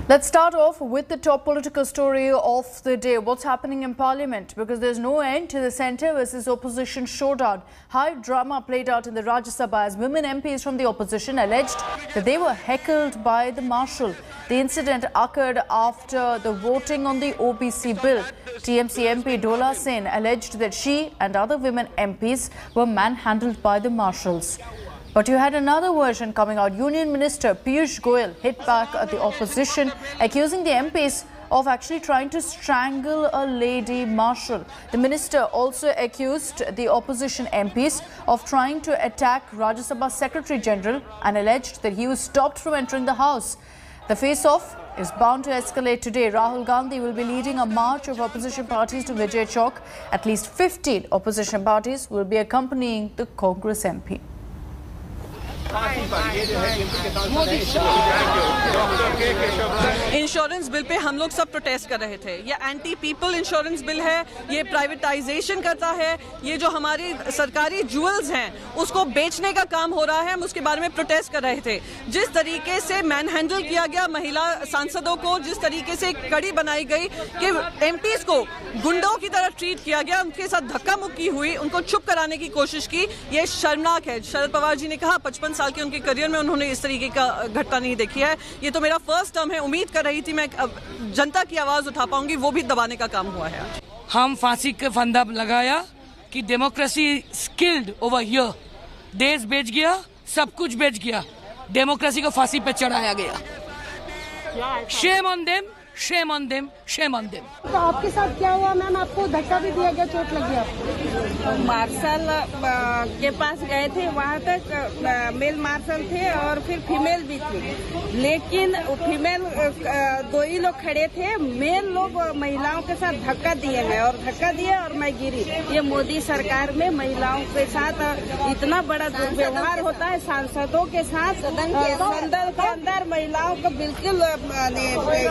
Let's start off with the top political story of the day. What's happening in Parliament? Because there's no end to the centre versus opposition showdown. High drama played out in the Rajya Sabha as women MPs from the opposition alleged that they were heckled by the marshal. The incident occurred after the voting on the OBC bill. TMC MP Dola Sen alleged that she and other women MPs were manhandled by the marshals. But you had another version coming out. Union Minister Piyush Goyal hit back at the opposition, accusing the MPs of actually trying to strangle a lady marshal. The minister also accused the opposition MPs of trying to attack Rajya Sabha Secretary General and alleged that he was stopped from entering the house. The face-off is bound to escalate today. Rahul Gandhi will be leading a march of opposition parties to Vijay Chowk. At least 15 opposition parties will be accompanying the Congress MP. Insurance bill pay हम लोग सब protest कर रहे थे। ये anti people insurance bill है, ये privatisation करता है, ये जो हमारी सरकारी ज्वेल्स हैं उसको बेचने का काम हो रहा है। हम उसके बारे में प्रोटेस्ट कर रहे थे। जिस तरीके से मैन हैंडल किया गया महिला सांसदों को, जिस तरीके से कड़ी बनाई गई कि एमपीज को गुंडों की तरह ट्रीट किया गया, उनके साथ धक्का मुक्की हुई, उनको चुप कराने की कोशिश की, ये शर्मनाक है। शरद पवार जी ने कहा 55 साल के उनके करियर में उन्होंने इस तरीके का घटना नहीं देखी है। ये तो मेरा फर्स्ट टर्म है। उम्मीद कर रही थी मैं जनता की आवाज उठा पाऊंगी, वो भी दबाने का काम हुआ है। हम फांसी का फंदा लगाया कि डेमोक्रेसी स्किल्ड ओवर हियर। देश बेच गया, सब कुछ बेच गया, डेमोक्रेसी को फांसी पे चढ़ाया गया। Shame on them, shame on them, shame on them. तो आपके साथ क्या हुआ मैम? आपको धक्का भी दिया गया, चोट लगी आपको? मार्शल के पास गए थे, वहाँ तक मेल मार्शल थे और फिर फीमेल भी थी, लेकिन फीमेल दो ही लोग खड़े थे। मेल लोग महिलाओं के साथ धक्का दिए गए और धक्का दिए और मैं गिरी। ये मोदी सरकार में महिलाओं के साथ इतना बड़ा दुर्व्यवहार होता है। सांसदों के साथ सदन के अंदर महिलाओं को बिल्कुल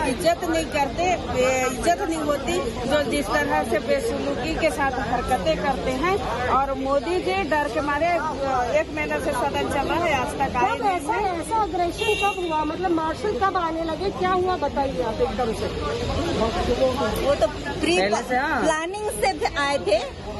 इज्जत नहीं करते, इज्जत नहीं होती, जो जिस तरह से बेसुलूकी के साथ हरकतें करते हैं। और मोदी जी डर के मारे 1 महीने से सदन चल रहा है, आज तक आए नहीं है। ऐसा अग्रेशन कब हुआ? मतलब मार्शल कब आने लगे, क्या हुआ बताइए आप एकदम से। वो तो प्री प्लानिंग से आए थे,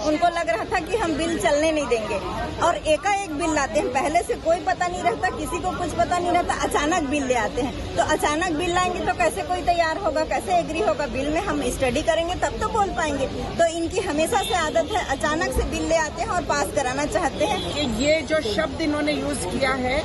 उनको लग रहा था कि हम बिल चलने नहीं देंगे और एकाएक बिल लाते हैं। पहले से कोई पता नहीं रहता, किसी को कुछ पता नहीं रहता, अचानक बिल ले आते हैं। तो अचानक बिल लाएंगे तो कैसे कोई तैयार होगा, कैसे एग्री होगा? बिल में हम स्टडी करेंगे तब तो बोल पाएंगे। तो इनकी हमेशा से आदत है, अचानक से बिल ले आते हैं और पास कराना चाहते हैं। ये जो शब्द इन्होंने यूज किया है,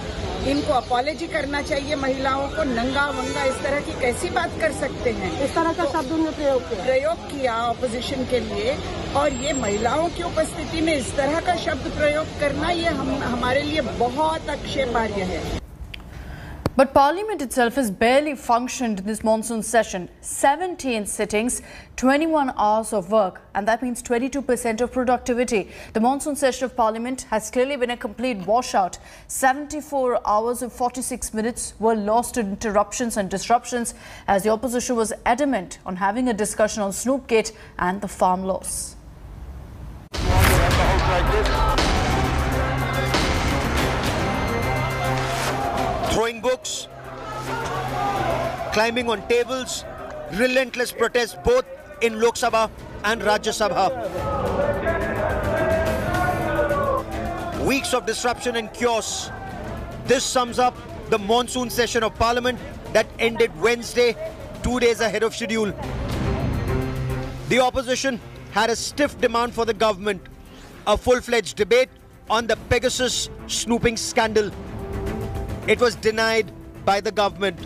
इनको अपॉलॉजी करना चाहिए। महिलाओं को नंगा वंगा इस तरह की कैसी बात कर सकते हैं? इस तरह का शब्द उन्होंने प्रयोग किया ऑपोजिशन के लिए, और ये महिलाओं की उपस्थिति में इस तरह का शब्द प्रयोग करना, ये हमारे लिए बहुत आक्षेपार्ह है। But Parliament itself has barely functioned in this monsoon session. 17 sittings, 21 hours of work, and that means 22% of productivity. The monsoon session of Parliament has clearly been a complete washout. 74 hours and 46 minutes were lost to interruptions and disruptions as the opposition was adamant on having a discussion on Snoopgate and the farm laws. Throwing books, climbing on tables, relentless protests both in Lok Sabha and Rajya Sabha. Weeks of disruption and chaos. This sums up the monsoon session of Parliament that ended Wednesday, 2 days ahead of schedule. The opposition had a stiff demand for the government, a full-fledged debate on the Pegasus snooping scandal. It was denied by the government.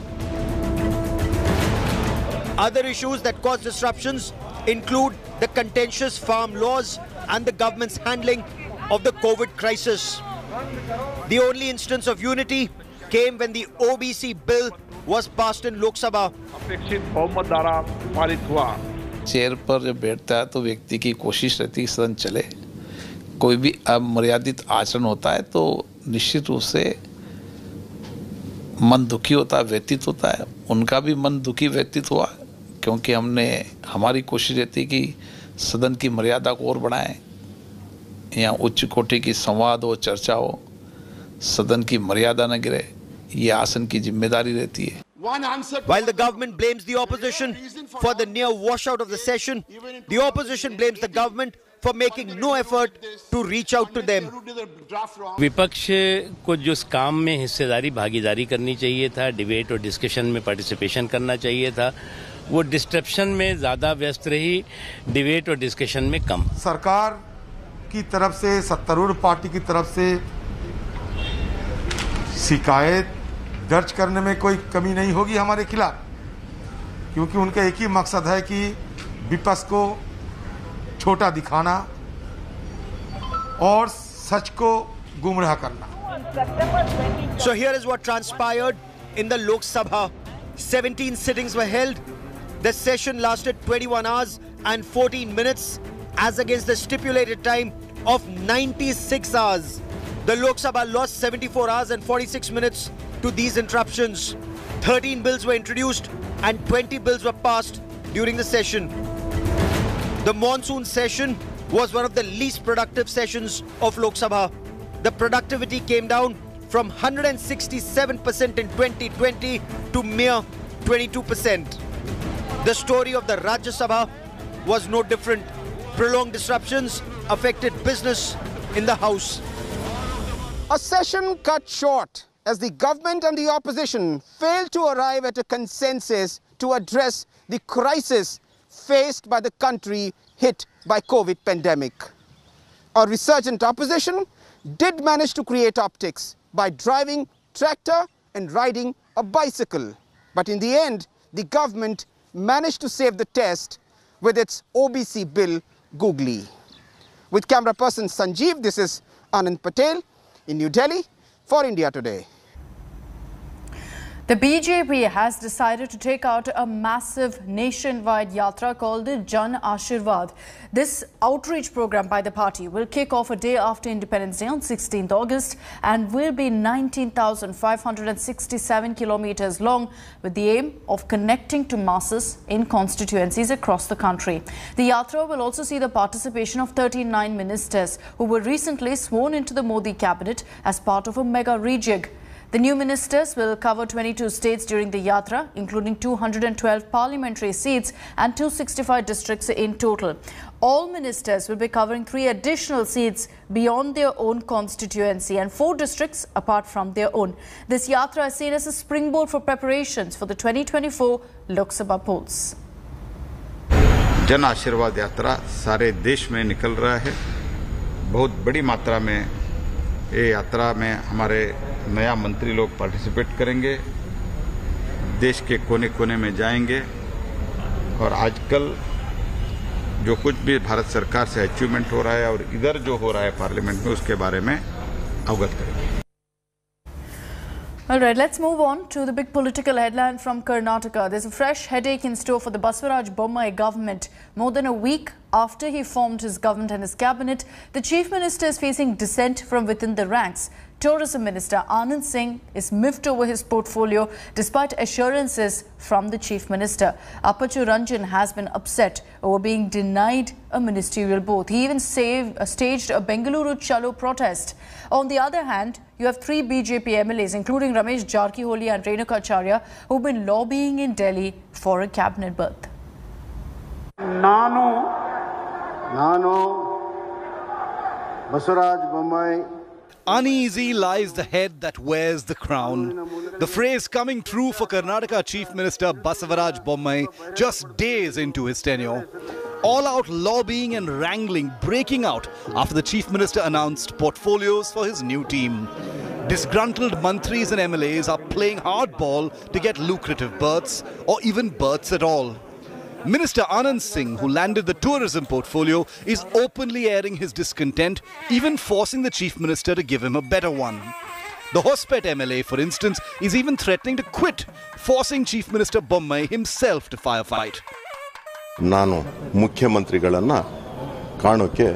Other issues that caused disruptions include the contentious farm laws and the government's handling of the COVID crisis. The only instance of unity came when the OBC bill was passed in Lok Sabha. अपेक्षित बहुमत द्वारा पारित हुआ। Chair पर जब बैठता है तो व्यक्ति की कोशिश रहती है सदन चले। कोई भी अमर्यादित आचरण होता है तो निश्चित रूप से मन दुखी होता है, व्यतीत होता है। उनका भी मन दुखी व्यतीत हुआ, क्योंकि हमारी कोशिश रहती है कि सदन की मर्यादा को और बढ़ाएं, यहाँ उच्च कोटि की संवाद हो, चर्चा हो, सदन की मर्यादा न गिरे, ये आसन की जिम्मेदारी रहती है। While the government blames the opposition for the near washout of the session, the opposition blames the government for making no effort to reach out to them. विपक्ष को जो काम में हिस्सेदारी भागीदारी करनी चाहिए था, डिबेट और डिस्कशन में पार्टिसिपेशन करना चाहिए था, वो डिस्ट्रप्शन में ज़्यादा व्यस्त रही, डिबेट और डिस्कशन में कम। सरकार की तरफ से, सत्तारूढ़ पार्टी की तरफ से शिकायत दर्ज करने में कोई कमी नहीं होगी हमारे खिलाफ, क्योंकि उनका एक ही मकसद है कि विपक्ष को छोटा दिखाना और सच को गुमराह करना। So here is what transpired in the Lok Sabha. 17 sittings were held. The session lasted 21 hours and 14 minutes as against the stipulated time of 96 hours. The Lok Sabha lost 74 hours and 46 minutes to these interruptions. 13 bills were introduced and 20 bills were passed during the session. The monsoon session was one of the least productive sessions of Lok Sabha. The productivity came down from 167% in 2020 to mere 22%. The story of the Rajya Sabha was no different. Prolonged disruptions affected business in the House. A session cut short as the government and the opposition failed to arrive at a consensus to address the crisis faced by the country hit by COVID pandemic. A resurgent opposition did manage to create optics by driving tractor and riding a bicycle. But in the end, the government managed to save the test with its OBC bill googly. With camera person Sanjeev, this is Anand Patel in New Delhi for India Today. The BJP has decided to take out a massive nationwide yatra called the Jan Ashirwad. This outreach program by the party will kick off a day after Independence Day on 16th August and will be 19,567 kilometers long, with the aim of connecting to masses in constituencies across the country. The yatra will also see the participation of 39 ministers who were recently sworn into the Modi cabinet as part of a mega rejig. The new ministers will cover 22 states during the yatra, including 212 parliamentary seats and 265 districts in total. All ministers will be covering 3 additional seats beyond their own constituency and 4 districts apart from their own. This yatra is seen as a springboard for preparations for the 2024 Lok Sabha polls. Jan Ashirwad यात्रा सारे देश में निकल रहा है। बहुत बड़ी मात्रा में ये यात्रा में हमारे नया मंत्री लोग पार्टिसिपेट करेंगे, देश के कोने कोने में जाएंगे और आजकल जो कुछ भी भारत सरकार से अचीवमेंट हो रहा है और इधर जो हो रहा है पार्लियामेंट में, उसके बारे में अवगत करेंगे। All right, let's move on to the big political headline from Karnataka. There's a fresh headache in store for the Basavaraj Bommai government. More than a week after he formed his government and his cabinet, the chief minister is facing dissent from within the ranks. Tourism Minister Anand Singh is miffed over his portfolio despite assurances from the Chief Minister. Apachu Ranjan has been upset over being denied a ministerial post. He even staged a Bengaluru Chalo protest. On the other hand, you have 3 BJP MLAs, including Ramesh Jarkiholi and Renuka Acharya, who've been lobbying in Delhi for a cabinet berth. Nanu Basavaraj Bommai. Uneasy lies the head that wears the crown. The phrase coming true for Karnataka Chief Minister Basavaraj Bommai just days into his tenure. All-out lobbying and wrangling breaking out after the Chief Minister announced portfolios for his new team. Disgruntled mantris and MLAs are playing hardball to get lucrative berths or even berths at all. Minister Anand Singh, who landed the tourism portfolio, is openly airing his discontent, even forcing the Chief Minister to give him a better one. The Hospet MLA, for instance, is even threatening to quit, forcing Chief Minister Bommai himself to firefight. ನಾನು ಮುಖ್ಯಮಂತ್ರಿಗಳನ್ನ ಕಾಣೋಕೆ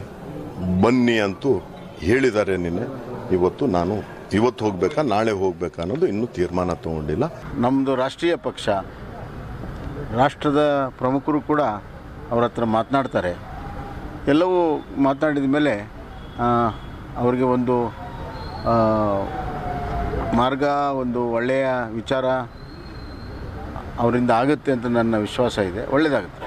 ಬನ್ನಿ ಅಂತೂ ಹೇಳಿದ್ದಾರೆ ನಿನ್ನೆ. ಇವತ್ತು ಹೋಗಬೇಕಾ ನಾಳೆ ಹೋಗಬೇಕಾ ಅನ್ನೋದು ಇನ್ನೂ ತೀರ್ಮಾನ ತಗೊಂಡಿಲ್ಲ. ನಮ್ಮದು ರಾಷ್ಟ್ರೀಯ ಪಕ್ಷ, ರಾಷ್ಟ್ರದ ಪ್ರಮುಖರು ಕೂಡ ಅವರ ಹತ್ರ ಮಾತನಾಡ್ತಾರೆ. ಎಲ್ಲವೂ ಮಾತನಾಡಿದ ಮೇಲೆ ಅವರಿಗೆ ಒಂದು ಮಾರ್ಗ, ಒಂದು ಒಳ್ಳೆಯ ವಿಚಾರ ಅವರಿಂದ ಆಗುತ್ತೆ ಅಂತ ನನ್ನ ವಿಶ್ವಾಸ ಇದೆ, ಒಳ್ಳೆಯದಾಗುತ್ತೆ.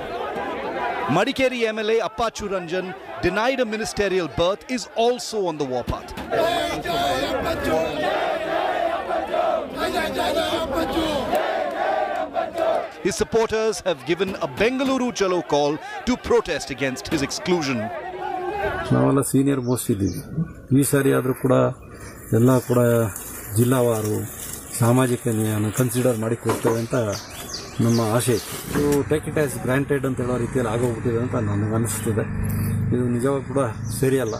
Madikeri MLA Appachu Ranjan, denied a ministerial berth, is also on the warpath. His supporters have given a Bengaluru Chalo call to protest against his exclusion. ನಾವೆಲ್ಲ ಸೀನಿಯರ್ ಮೋಸ್ಟ್ ಇದ್ದೀವಿ. ಈ ಸಾರಿ ಆದರೂ ಕೂಡ ಎಲ್ಲ ಕೂಡ ಜಿಲ್ಲಾವಾರು ಸಾಮಾಜಿಕ ನ್ಯಾಯನ ಕನ್ಸಿಡರ್ ಮಾಡಿ ಕೊಡ್ತೇವೆ ಅಂತ ನಮ್ಮ ಆಶೆ ಇತ್ತು. ಇದು ಟೇಕ್ ಇಟ್ ಆಸ್ ಗ್ರಾಂಟೆಡ್ ಅಂತ ಹೇಳೋ ರೀತಿಯಲ್ಲಿ ಆಗೋಗ್ಬಿಟ್ಟಿದೆ ಅಂತ ನನಗೆ ಅನಿಸ್ತಿದೆ. ಇದು ನಿಜವಾಗಿ ಕೂಡ ಸರಿಯಲ್ಲ.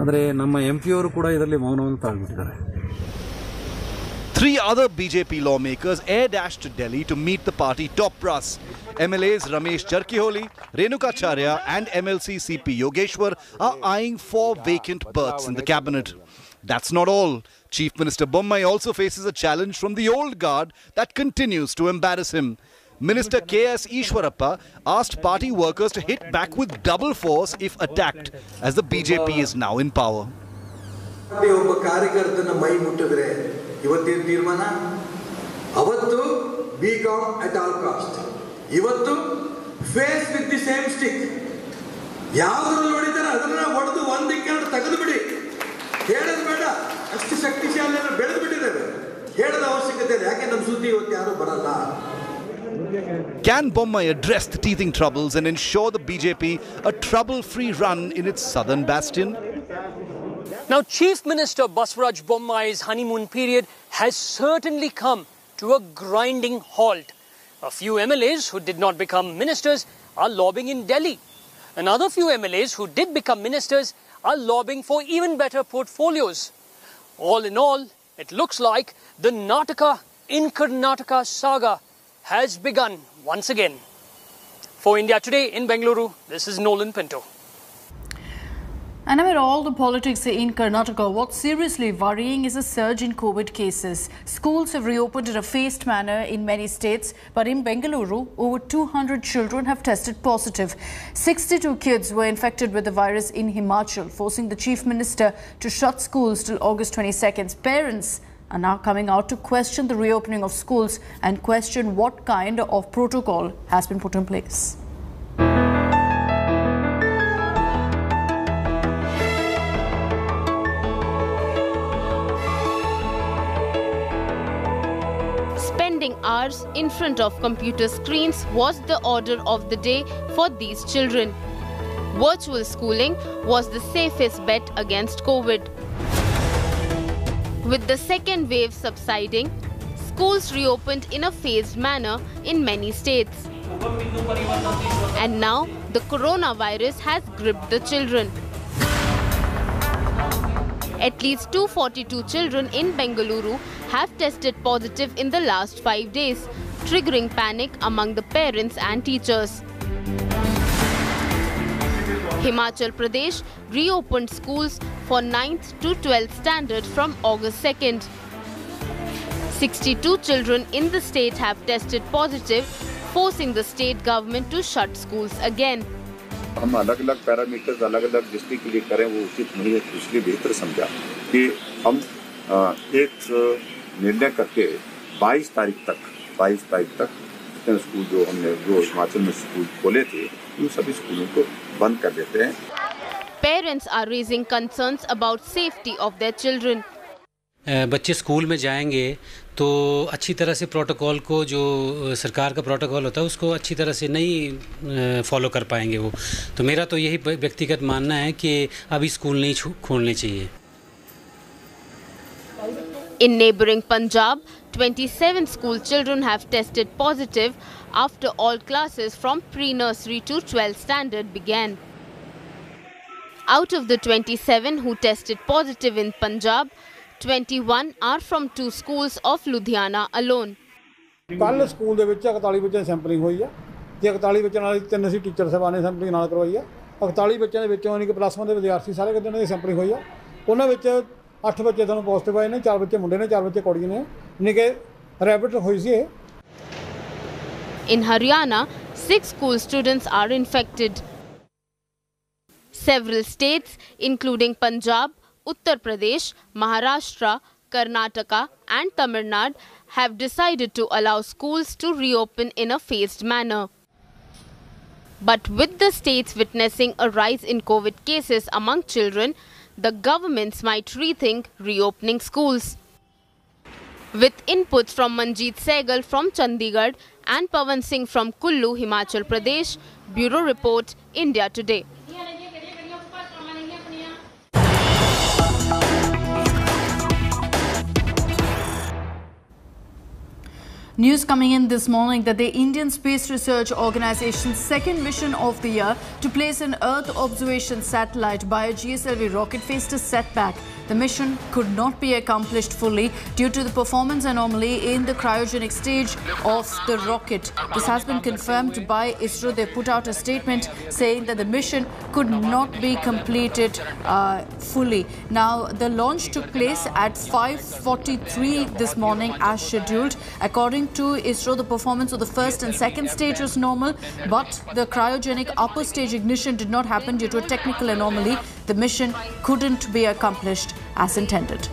ಆದರೆ ನಮ್ಮ MP ಅವರು ಕೂಡ ಇದರಲ್ಲಿ ಮೌನವನ್ನು ತಾಳ್ಬಿಟ್ಟಿದ್ದಾರೆ. 3 other BJP lawmakers air-dashed to Delhi to meet the party top brass. MLAs Ramesh Jarkiholi, Renukacharya and MLC CP Yogeshwar are eyeing 4 vacant berths in the cabinet. That's not all. Chief Minister Bommai also faces a challenge from the old guard that continues to embarrass him. Minister K.S. Ishwarappa asked party workers to hit back with double force if attacked, as the BJP is now in power. ಒಬ್ಬ ಕಾರ್ಯಕರ್ತನ ಮೈ ಮುಟ್ಟಿದ್ರೆ ಇವತ್ತೇನು ತೀರ್ಮಾನ? ಅವತ್ತು BCom at all cost, ಇವತ್ತು face with the same stick. ಯಾವ್ದ್ರಲ್ಲಿ ಹೊಡಿತಾರೆ ಅದನ್ನ ಹೊಡೆದು ಒಂದಕ್ಕೆ ತೆಗೆದು ಬಿಡಿ. ಹೇಳೋದು ಬೇಡ, ಅಷ್ಟು ಶಕ್ತಿಶಾಲಿ ಬೆಳೆದು ಬಿಟ್ಟಿದ್ದೇವೆ. ಹೇಳದ ಅವಶ್ಯಕತೆ ಇದೆ, ಯಾಕೆ ನಮ್ಮ ಸುದ್ದಿ ಇವತ್ತು ಯಾರು ಬರಲ್ಲ. Can Bommai address the teething troubles and ensure the BJP a trouble-free run in its southern bastion? Now, Chief Minister Basavaraj Bommai's honeymoon period has certainly come to a grinding halt. A few MLAs who did not become ministers are lobbying in Delhi. Another few MLAs who did become ministers are lobbying for even better portfolios. All in all, it looks like the Nataka in Karnataka saga has begun once again. For India Today in Bengaluru, this is Nolan Pinto. And amid all the politics in Karnataka, what's seriously worrying is a surge in COVID cases. Schools have reopened in a phased manner in many states, but in Bengaluru, over 200 children have tested positive. 62 kids were infected with the virus in Himachal, forcing the Chief Minister to shut schools till August 22nd. Parents are now coming out to question the reopening of schools and question what kind of protocol has been put in place. Spending hours in front of computer screens was the order of the day for these children. Virtual schooling was the safest bet against COVID. With the second wave subsiding, schools reopened in a phased manner in many states. And now the coronavirus has gripped the children. At least 242 children in Bengaluru have tested positive in the last 5 days, triggering panic among the parents and teachers. Himachal Pradesh reopened schools for 9th to 12th standard from August 2nd. 62 children in the state have tested positive, forcing the state government to shut schools again. हम अलग अलग parameters अलग अलग district के लिए करें वो उचित नहीं है, इसलिए बेहतर समझा कि हम एक निर्णय करके 22 तारीख तक जितने स्कूल जो हिमाचल में स्कूल खोले थे उन सभी स्कूलों को बंद कर देते हैं. Parents are raising concerns about safety of their children. बच्चे स्कूल में जाएंगे तो अच्छी तरह से प्रोटोकॉल को, जो सरकार का प्रोटोकॉल होता है उसको अच्छी तरह से नहीं फॉलो कर पाएंगे वो. तो मेरा तो यही व्यक्तिगत मानना है कि अभी स्कूल नहीं खोलने चाहिए. In neighbouring Punjab, 27 school children have tested positive after all classes from pre-nursery to 12th standard began. Out of the 27 who tested positive in Punjab, 21 are from 2 schools of Ludhiana alone. ਕੱਲ school ਦੇ ਵਿੱਚ 41 ਬੱਚਿਆਂ ਦੀ sampling ਹੋਈ ਆ ਤੇ 41 ਬੱਚਿਆਂ ਨਾਲ 3 ਅਸੀਂ ਟੀਚਰ ਸਾਹਿਬਾਨ ਨੇ ਸੈਂਪਲਿੰਗ ਨਾਲ ਕਰਵਾਈ ਆ. 41 ਬੱਚਿਆਂ ਦੇ ਵਿੱਚੋਂ ਯਾਨੀ ਕਿ +1 ਦੇ ਵਿਦਿਆਰਥੀ ਸਾਰੇ ਕਿਤੇ ਉਹਨਾਂ ਦੀ ਸੈਂਪਲਿੰਗ ਹੋਈ ਆ. ਉਹਨਾਂ ਵਿੱਚ 8 ਬੱਚੇ ਤੁਹਾਨੂੰ ਪੋਜ਼ਿਟਿਵ ਆਏ ਨੇ, 4 ਬੱਚੇ ਮੁੰਡੇ ਨੇ, 4 ਬੱਚੇ ਕੁੜੀਆਂ ਨੇ, ਯਾਨੀ ਕਿ ਰੈਪਿਡ ਹੋਈ ਸੀ ਇਹ. In Haryana, 6 school students are infected. Several states, including Punjab, Uttar Pradesh, Maharashtra, Karnataka and Tamil Nadu, have decided to allow schools to reopen in a phased manner. But with the states witnessing a rise in COVID cases among children, the governments might rethink reopening schools. With inputs from Manjeet Sehgal from Chandigarh and Pawan Singh from Kullu, Himachal Pradesh, Bureau Report, India Today. News coming in this morning that the Indian Space Research Organization's second mission of the year to place an Earth observation satellite by a GSLV rocket faced a setback. The mission could not be accomplished fully due to the performance anomaly in the cryogenic stage of the rocket. This has been confirmed by ISRO. They put out a statement saying that the mission could not be completed fully. Now, the launch took place at 5:43 this morning as scheduled. According to ISRO, the performance of the first and second stage was normal, but the cryogenic upper stage ignition did not happen due to a technical anomaly. The mission couldn't be accomplished as intended.